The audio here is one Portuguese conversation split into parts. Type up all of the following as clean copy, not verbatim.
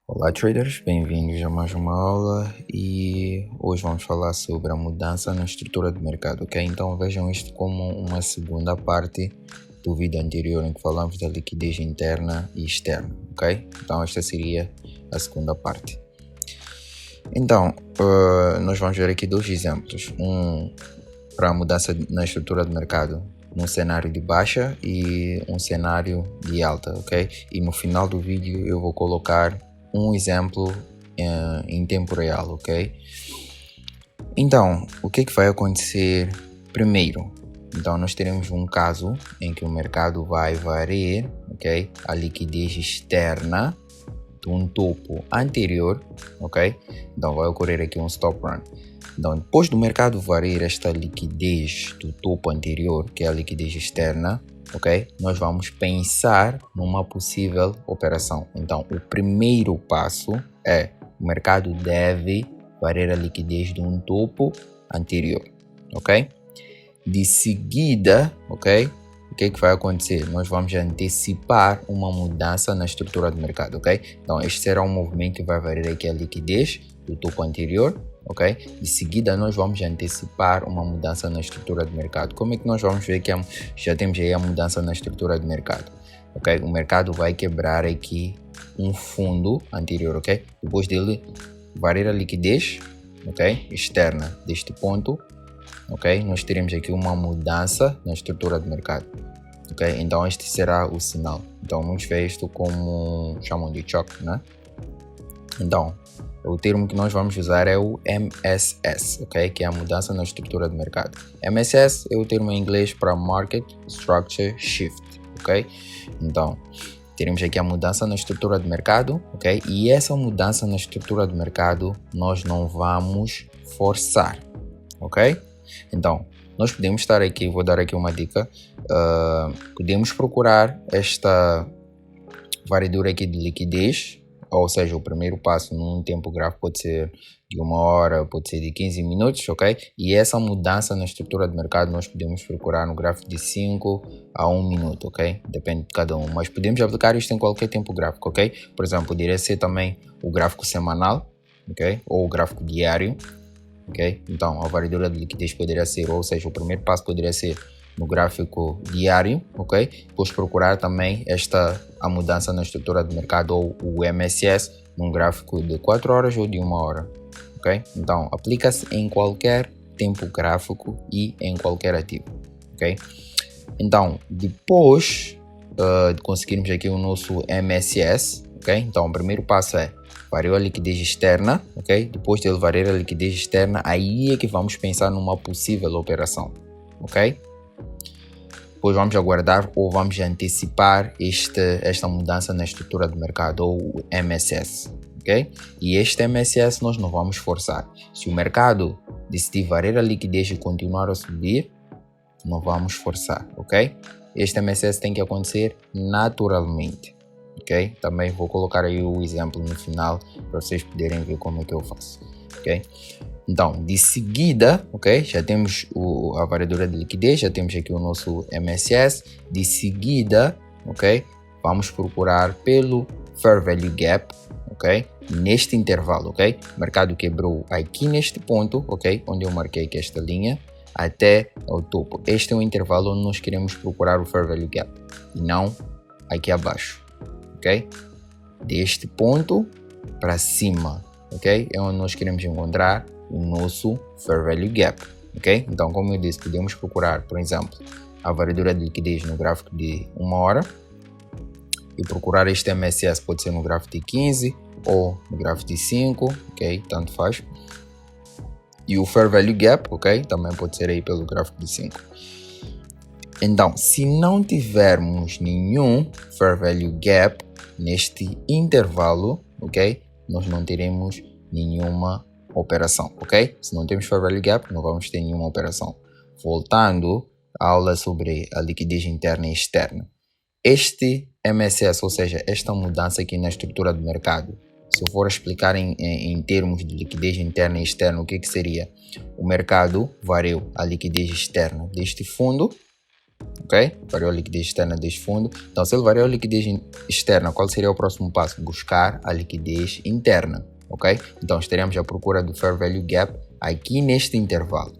Olá traders, bem-vindos a mais uma aula e hoje vamos falar sobre a mudança na estrutura do mercado, ok? Então vejam isto como uma segunda parte do vídeo anterior em que falamos da liquidez interna e externa, ok? Então esta seria a segunda parte. Então, nós vamos ver aqui dois exemplos, um para a mudança na estrutura do mercado num cenário de baixa e um cenário de alta, ok? E no final do vídeo eu vou colocar um exemplo em tempo real, ok? Então, o que vai acontecer primeiro? Então, nós teremos um caso em que o mercado vai variar, ok? A liquidez externa de um topo anterior, ok? Então, vai ocorrer aqui um stop run. Então, depois do mercado variar esta liquidez do topo anterior, que é a liquidez externa, ok? Nós vamos pensar numa possível operação. Então, o primeiro passo é o mercado deve variar a liquidez de um topo anterior, ok? De seguida, ok? O que vai acontecer? Nós vamos antecipar uma mudança na estrutura do mercado, ok? Então, este será um movimento que vai variar aqui a liquidez do topo anterior, ok? De seguida, nós vamos antecipar uma mudança na estrutura do mercado. Como é que nós vamos ver que já temos aí a mudança na estrutura do mercado, ok? O mercado vai quebrar aqui um fundo anterior, ok? Depois dele variar a liquidez, ok? Externa deste ponto, ok? Nós teremos aqui uma mudança na estrutura do mercado, ok? Então este será o sinal. Então muitos veem isto como chamam de choque, né? Então o termo que nós vamos usar é o MSS, ok? Que é a mudança na estrutura do mercado. MSS é o termo em inglês para Market Structure Shift, ok? Então teremos aqui a mudança na estrutura do mercado, ok? E essa mudança na estrutura do mercado nós não vamos forçar, ok? Então, nós podemos estar aqui, vou dar aqui uma dica, podemos procurar esta variadura aqui de liquidez, ou seja, o primeiro passo num tempo gráfico pode ser de 1 hora, pode ser de 15 minutos, ok? E essa mudança na estrutura do mercado nós podemos procurar no gráfico de 5 a 1 minuto, ok? Depende de cada um, mas podemos aplicar isto em qualquer tempo gráfico, ok? Por exemplo, poderia ser também o gráfico semanal, ok? Ou o gráfico diário, ok? Então, a variadora de liquidez poderia ser, ou seja, o primeiro passo poderia ser no gráfico diário, ok? Depois procurar também a mudança na estrutura do mercado ou o MSS num gráfico de 4 horas ou de 1 hora, ok? Então, aplica-se em qualquer tempo gráfico e em qualquer ativo, ok? Então, depois de conseguirmos aqui o nosso MSS, ok? Então, o primeiro passo é variou a liquidez externa, ok? Depois de ele variar a liquidez externa, aí é que vamos pensar numa possível operação, ok? Depois vamos aguardar ou vamos antecipar esta mudança na estrutura do mercado, ou o MSS, ok? E este MSS nós não vamos forçar. Se o mercado decidir variar a liquidez e continuar a subir, não vamos forçar, ok? Este MSS tem que acontecer naturalmente, ok? Também vou colocar aí o exemplo no final para vocês poderem ver como é que eu faço, ok? Então, de seguida, ok? Já temos a variadora de liquidez, já temos aqui o nosso MSS. De seguida, ok? Vamos procurar pelo Fair Value Gap, ok? Neste intervalo, ok? O mercado quebrou aqui neste ponto, ok? Onde eu marquei aqui esta linha, até o topo. Este é o intervalo onde nós queremos procurar o Fair Value Gap e não aqui abaixo, ok? Deste ponto para cima, ok? É onde nós queremos encontrar o nosso Fair Value Gap, ok? Então, como eu disse, podemos procurar, por exemplo, a variadora de liquidez no gráfico de 1 hora e procurar este MSS, pode ser no gráfico de 15 ou no gráfico de 5, ok? Tanto faz. E o Fair Value Gap, ok? Também pode ser aí pelo gráfico de 5. Então, se não tivermos nenhum Fair Value Gap neste intervalo, ok? Nós não teremos nenhuma operação, ok? Se não temos Fair Value Gap, não vamos ter nenhuma operação. Voltando à aula sobre a liquidez interna e externa. Este MSS, ou seja, esta mudança aqui na estrutura do mercado, se eu for explicar em termos de liquidez interna e externa, o que seria? O mercado variou a liquidez externa deste fundo, ok? Variou a liquidez externa deste fundo. Então, se ele variou a liquidez externa, qual seria o próximo passo? Buscar a liquidez interna, ok? Então, estaremos à procura do Fair Value Gap aqui neste intervalo,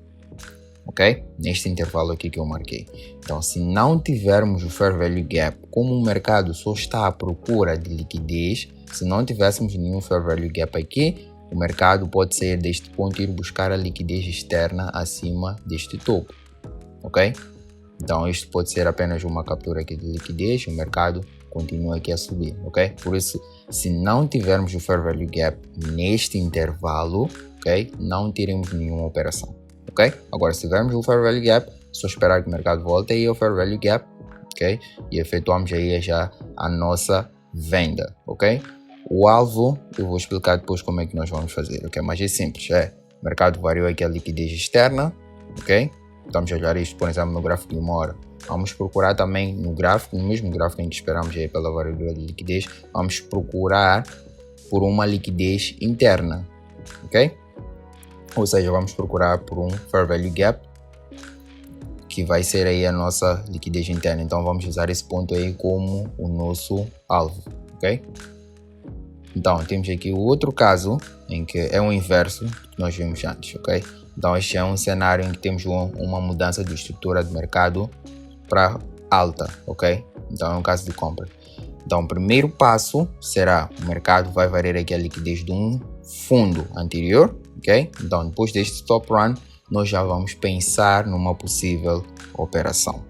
ok? Neste intervalo aqui que eu marquei. Então, se não tivermos o Fair Value Gap, como o mercado só está à procura de liquidez, se não tivéssemos nenhum Fair Value Gap aqui, o mercado pode sair deste ponto e ir buscar a liquidez externa acima deste topo, ok? Então, isto pode ser apenas uma captura aqui de liquidez, o mercado continua aqui a subir, ok? Por isso, se não tivermos o Fair Value Gap neste intervalo, ok? Não teremos nenhuma operação, ok? Agora, se tivermos o Fair Value Gap, só esperar que o mercado volte aí ao Fair Value Gap, ok? E efetuamos aí já a nossa venda, ok? O alvo, eu vou explicar depois como é que nós vamos fazer, ok? Mas é simples, o mercado variou aqui a liquidez externa, ok? Vamos olhar isto, por exemplo, no gráfico de uma hora. Vamos procurar também no gráfico, no mesmo gráfico em que esperamos aí pela variação de liquidez, vamos procurar por uma liquidez interna, ok? Ou seja, vamos procurar por um Fair Value Gap, que vai ser aí a nossa liquidez interna. Então vamos usar esse ponto aí como o nosso alvo, ok? Então temos aqui o outro caso em que é o inverso que nós vimos antes, ok? Então este é um cenário em que temos uma mudança de estrutura de mercado para alta, ok? Então é um caso de compra. Então o primeiro passo será o mercado vai variar aqui a liquidez de um fundo anterior, ok? Então depois deste stop run nós já vamos pensar numa possível operação,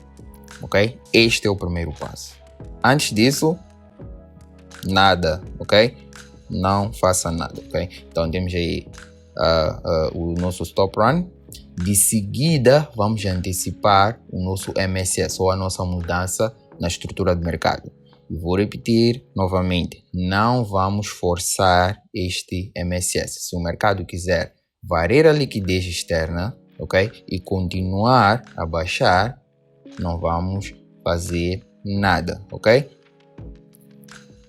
ok? Este é o primeiro passo. Antes disso, nada, ok? Não faça nada, ok? Então temos aí o nosso stop run. De seguida, vamos antecipar o nosso MSS ou a nossa mudança na estrutura de mercado. E vou repetir novamente, não vamos forçar este MSS. Se o mercado quiser variar a liquidez externa, ok? E continuar a baixar, não vamos fazer nada, ok?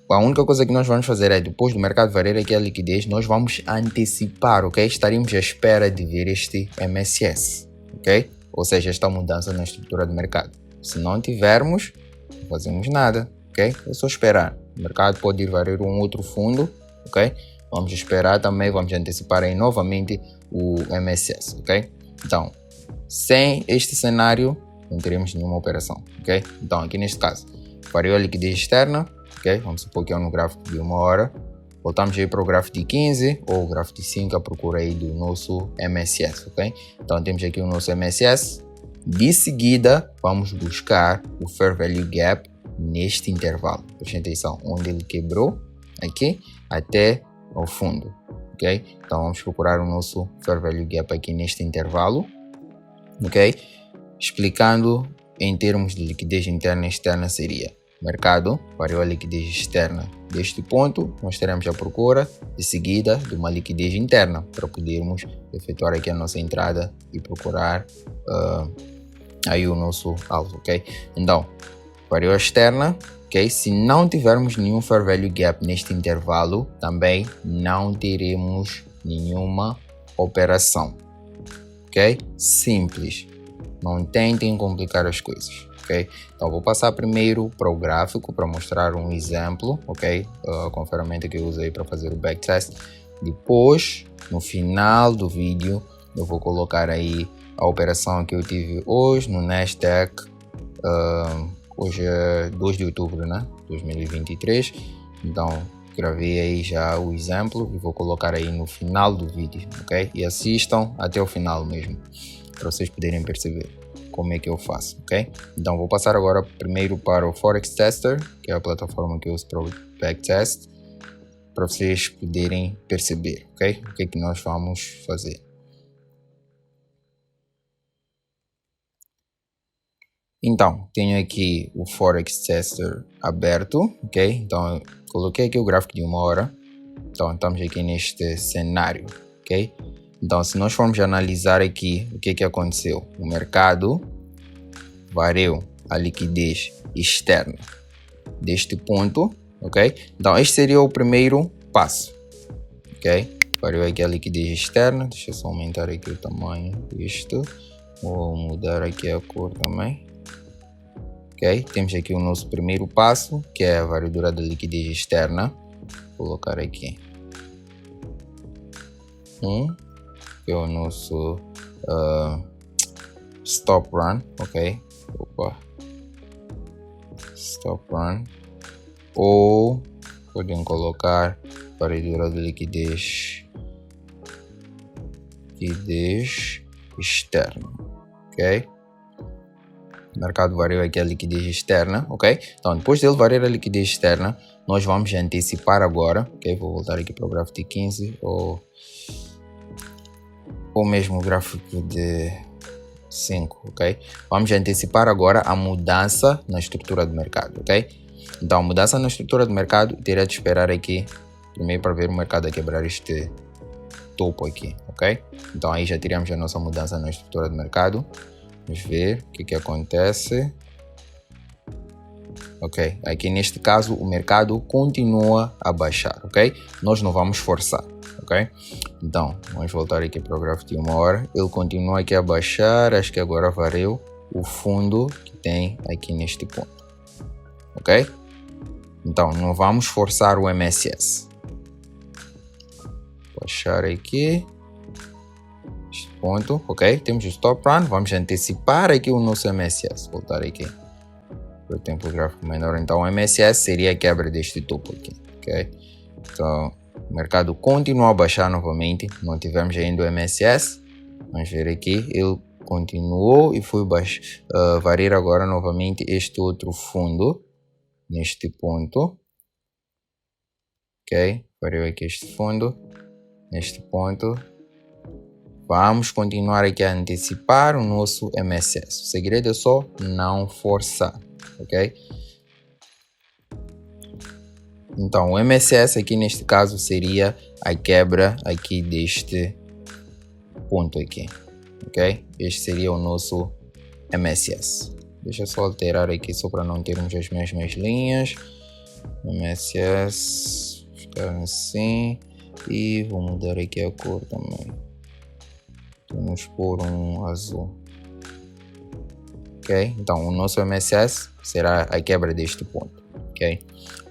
A única coisa que nós vamos fazer é, depois do mercado variar aqui a liquidez, nós vamos antecipar, ok? Estaremos à espera de ver este MSS, ok? Ou seja, esta mudança na estrutura do mercado. Se não tivermos, não fazemos nada, ok? É só esperar. O mercado pode ir variar um outro fundo, ok? Vamos esperar também, vamos antecipar aí novamente o MSS, ok? Então, sem este cenário, não teremos nenhuma operação, ok? Então, aqui neste caso, variou a liquidez externa, ok? Vamos supor que é no gráfico de uma hora. Voltamos aí para o gráfico de 15 ou o gráfico de 5 à procura aí do nosso MSS, ok? Então temos aqui o nosso MSS. De seguida, vamos buscar o Fair Value Gap neste intervalo. Preste atenção, onde ele quebrou aqui até ao fundo, ok? Então vamos procurar o nosso Fair Value Gap aqui neste intervalo, ok? Explicando em termos de liquidez interna e externa seria: o mercado variou a liquidez externa deste ponto, nós teremos a procura de seguida de uma liquidez interna para podermos efetuar aqui a nossa entrada e procurar aí o nosso alvo, ok? Então, variou a externa, ok? Se não tivermos nenhum Fair Value Gap neste intervalo, também não teremos nenhuma operação, ok? Simples, não tentem complicar as coisas. Okay? Então vou passar primeiro para o gráfico para mostrar um exemplo, ok? Com a ferramenta que eu usei para fazer o backtest. Depois, no final do vídeo, eu vou colocar aí a operação que eu tive hoje no Nasdaq. Hoje é 2 de outubro, né? 2023. Então gravei aí já o exemplo e vou colocar aí no final do vídeo, ok? E assistam até o final mesmo, para vocês poderem perceber como é que eu faço, ok? Então vou passar agora primeiro para o Forex Tester, que é a plataforma que eu uso para o backtest, para vocês poderem perceber, ok? O que é que nós vamos fazer. Então, tenho aqui o Forex Tester aberto, ok? Então, coloquei aqui o gráfico de uma hora. Então, estamos aqui neste cenário, ok? Então, se nós formos analisar aqui o que é que aconteceu, o mercado variou a liquidez externa deste ponto, ok? Então, este seria o primeiro passo, ok? Variou aqui a liquidez externa. Deixa eu só aumentar aqui o tamanho disto. Vou mudar aqui a cor também. ok? Temos aqui o nosso primeiro passo, que é a varredura da liquidez externa. Vou colocar aqui que é o nosso stop run, ok? Stop run. Ou podem colocar varredura de liquidez externa, ok? O mercado variou aqui a liquidez externa, ok? Então, depois dele variar a liquidez externa, nós vamos antecipar agora, ok? Vou voltar aqui para o gráfico de 15 ou mesmo o gráfico de 5, ok? Vamos antecipar agora a mudança na estrutura do mercado, ok? Então, a mudança na estrutura do mercado, teria de esperar aqui primeiro para ver o mercado a quebrar este topo aqui, ok? Então, aí já teríamos a nossa mudança na estrutura do mercado. Vamos ver o que acontece. Ok, aqui neste caso o mercado continua a baixar, ok? Nós não vamos forçar, ok? Então, vamos voltar aqui para o gráfico de 1 hora. Ele continua aqui a baixar, acho que agora varreu o fundo que tem aqui neste ponto, ok? Então, não vamos forçar o MSS. Baixar aqui este ponto, ok? Temos o stop run, vamos antecipar aqui o nosso MSS. Voltar aqui para o tempo gráfico menor. Então, o MSS seria a quebra deste topo aqui, ok? Então, o mercado continua a baixar novamente. Não tivemos ainda o MSS. Vamos ver aqui, ele continuou e foi variar agora novamente este outro fundo neste ponto, ok? Variou aqui este fundo neste ponto. Vamos continuar aqui a antecipar o nosso MSS. O segredo é só não forçar, ok? Então, o MSS aqui neste caso seria a quebra aqui deste ponto aqui, ok? Este seria o nosso MSS. Deixa eu só alterar aqui só para não termos as mesmas linhas. MSS, ficar assim. E vou mudar aqui a cor também. Vamos pôr um azul. Ok? Então, o nosso MSS será a quebra deste ponto. Ok?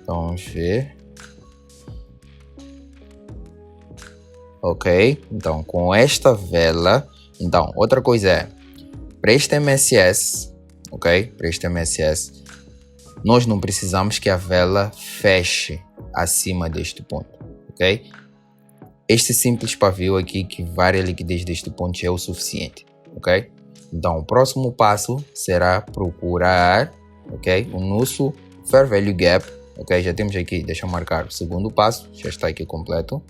Então, vamos ver. Ok? Então, com esta vela... Então, outra coisa é... Para este MSS... Ok? Para este MSS... Nós não precisamos que a vela feche acima deste ponto. Ok? Este simples pavio aqui que varia a liquidez deste ponto já é o suficiente, ok? Então, o próximo passo será procurar, ok? O nosso Fair Value Gap, ok? Já temos aqui, deixa eu marcar o segundo passo, já está aqui completo.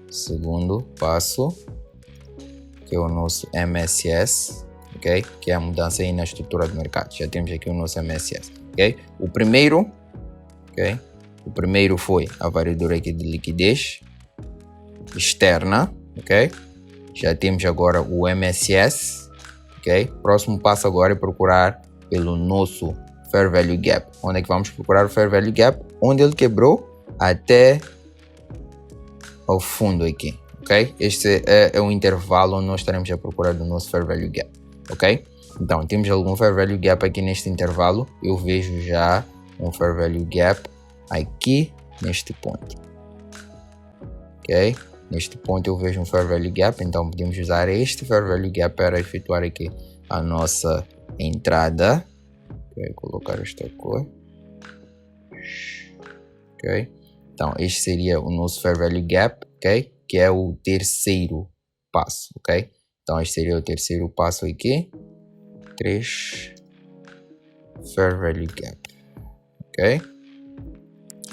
Segundo passo, que é o nosso MSS, ok? Que é a mudança aí na estrutura do mercado. Já temos aqui o nosso MSS, ok? O primeiro, ok? O primeiro foi a variadora aqui de liquidez externa, ok? Já temos agora o MSS, ok? Próximo passo agora é procurar pelo nosso Fair Value Gap. Onde é que vamos procurar o Fair Value Gap? Onde ele quebrou até ao fundo aqui, ok? Este é o intervalo onde nós estaremos a procurar do nosso Fair Value Gap, ok? Então, temos algum Fair Value Gap aqui neste intervalo. Eu vejo já um Fair Value Gap aqui neste ponto, ok? Neste ponto eu vejo um Fair Value Gap, então podemos usar este Fair Value Gap para efetuar aqui a nossa entrada. Ok, colocar esta cor. Ok, então este seria o nosso Fair Value Gap, ok? Que é o terceiro passo, ok? Então este seria o terceiro passo aqui. 3 Fair Value Gap, ok?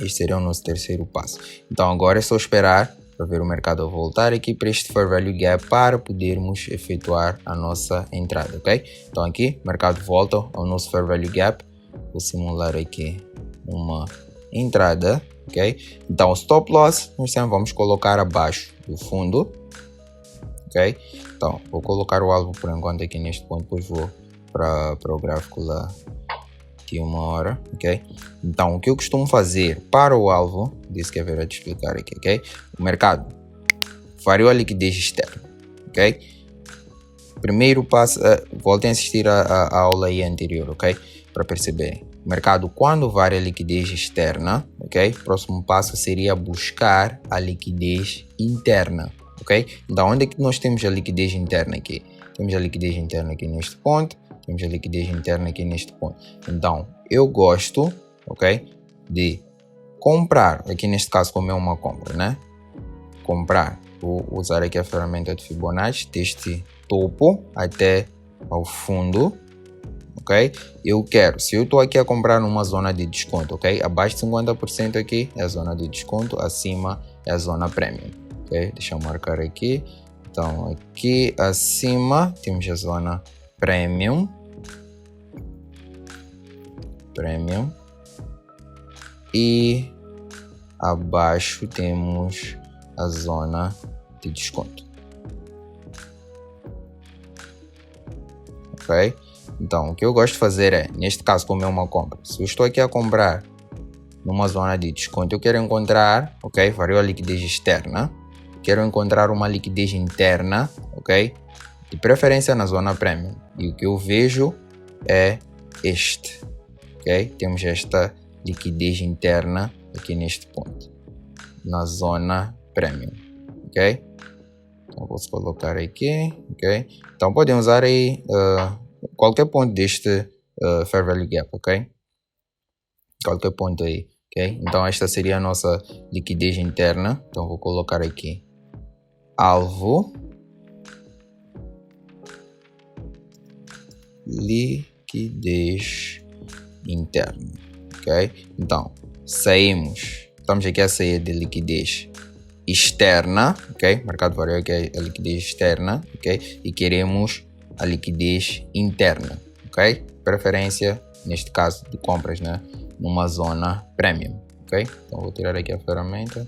Este seria o nosso terceiro passo. Então agora é só esperar para ver o mercado voltar aqui para este Fair Value Gap para podermos efetuar a nossa entrada, ok? Então aqui o mercado volta ao nosso Fair Value Gap. Vou simular aqui uma entrada, ok? Então o Stop Loss nós sempre vamos colocar abaixo do fundo, ok? Então vou colocar o alvo por enquanto aqui neste ponto, depois vou para o gráfico lá de 1 hora, ok? Então, o que eu costumo fazer para o alvo, disse que haverá de explicar aqui, ok? O mercado variou a liquidez externa, ok? Primeiro passo, voltem a assistir a aula aí anterior, ok? para perceber. O mercado, quando varia a liquidez externa, ok? O próximo passo seria buscar a liquidez interna, ok? Então, onde é que nós temos a liquidez interna aqui? Temos a liquidez interna aqui neste ponto, temos a liquidez interna aqui neste ponto. Então, eu gosto, ok, de comprar, aqui neste caso como é uma compra, né? Comprar, vou usar aqui a ferramenta de Fibonacci, deste topo até ao fundo, ok? Se eu estou aqui a comprar numa zona de desconto, ok? Abaixo de 50% aqui é a zona de desconto, acima é a zona premium, ok? Deixa eu marcar aqui. Então, aqui acima temos a zona premium, e abaixo temos a zona de desconto, ok? Então, o que eu gosto de fazer é, neste caso, como é uma compra, se eu estou aqui a comprar numa zona de desconto, eu quero encontrar, ok, variou a liquidez externa, quero encontrar uma liquidez interna, ok, de preferência na zona premium, e o que eu vejo é este, ok, temos esta liquidez interna aqui neste ponto, na zona premium, ok, então posso colocar aqui, ok, então podem usar aí qualquer ponto deste Fair Value Gap, ok, qualquer ponto aí, ok, então esta seria a nossa liquidez interna, então vou colocar aqui alvo, liquidez interna, ok, então estamos aqui a sair de liquidez externa, ok, mercado variou aqui a liquidez externa, ok, e queremos a liquidez interna, ok, preferência neste caso de compras, né, numa zona premium, ok, então vou tirar aqui a ferramenta,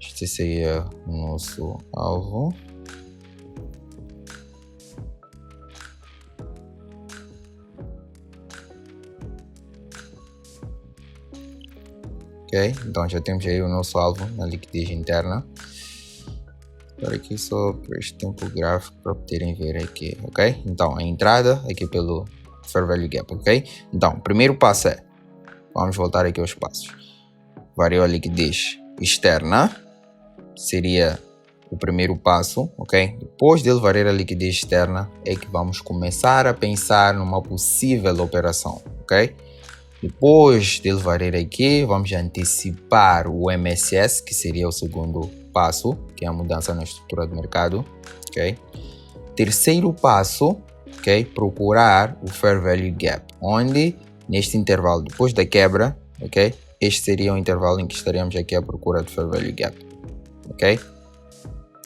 este seria o nosso alvo, ok, então já temos aí o nosso alvo na liquidez interna. Agora aqui só para este tempo gráfico para poderem ver aqui, ok? Então a entrada aqui pelo Fair Value Gap, ok? Então o primeiro passo é, vamos voltar aqui aos passos, variou a liquidez externa, seria o primeiro passo, ok? Depois dele variar a liquidez externa é que vamos começar a pensar numa possível operação, ok? Depois dele variar aqui, vamos antecipar o MSS, que seria o segundo passo, que é a mudança na estrutura do mercado, ok? Terceiro passo, ok? Procurar o Fair Value Gap, onde neste intervalo, depois da quebra, ok? Este seria o intervalo em que estaremos aqui à procura do Fair Value Gap, ok?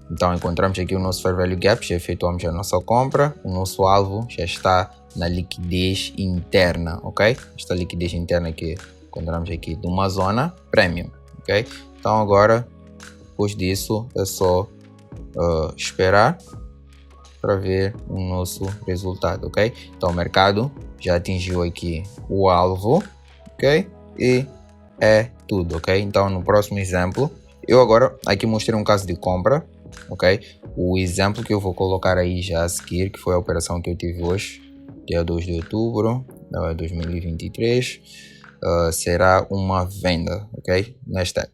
Então encontramos aqui o nosso Fair Value Gap, já efetuamos a nossa compra, o nosso alvo já está na liquidez interna, ok? Esta liquidez interna que encontramos aqui de uma zona premium, ok? Então agora, depois disso, é só esperar para ver o nosso resultado, ok? Então o mercado já atingiu aqui o alvo, ok? E é tudo, ok? Então no próximo exemplo, eu agora aqui mostrei um caso de compra, ok? O exemplo que eu vou colocar aí já a seguir, que foi a operação que eu tive hoje, dia 2 de outubro de 2023, será uma venda, ok? Nasdaq.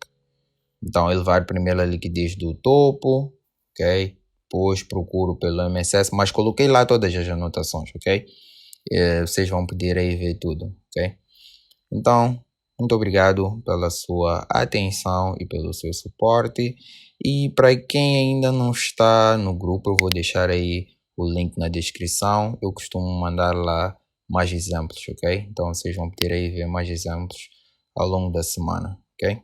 Então ele vai primeiro a liquidez do topo, ok? Depois procuro pelo MSS, mas coloquei lá todas as anotações, ok? Vocês vão poder aí ver tudo, ok? Então, muito obrigado pela sua atenção e pelo seu suporte. E para quem ainda não está no grupo, eu vou deixar aí o link na descrição. Eu costumo mandar lá mais exemplos, ok? Então vocês vão poder aí ver mais exemplos ao longo da semana, ok?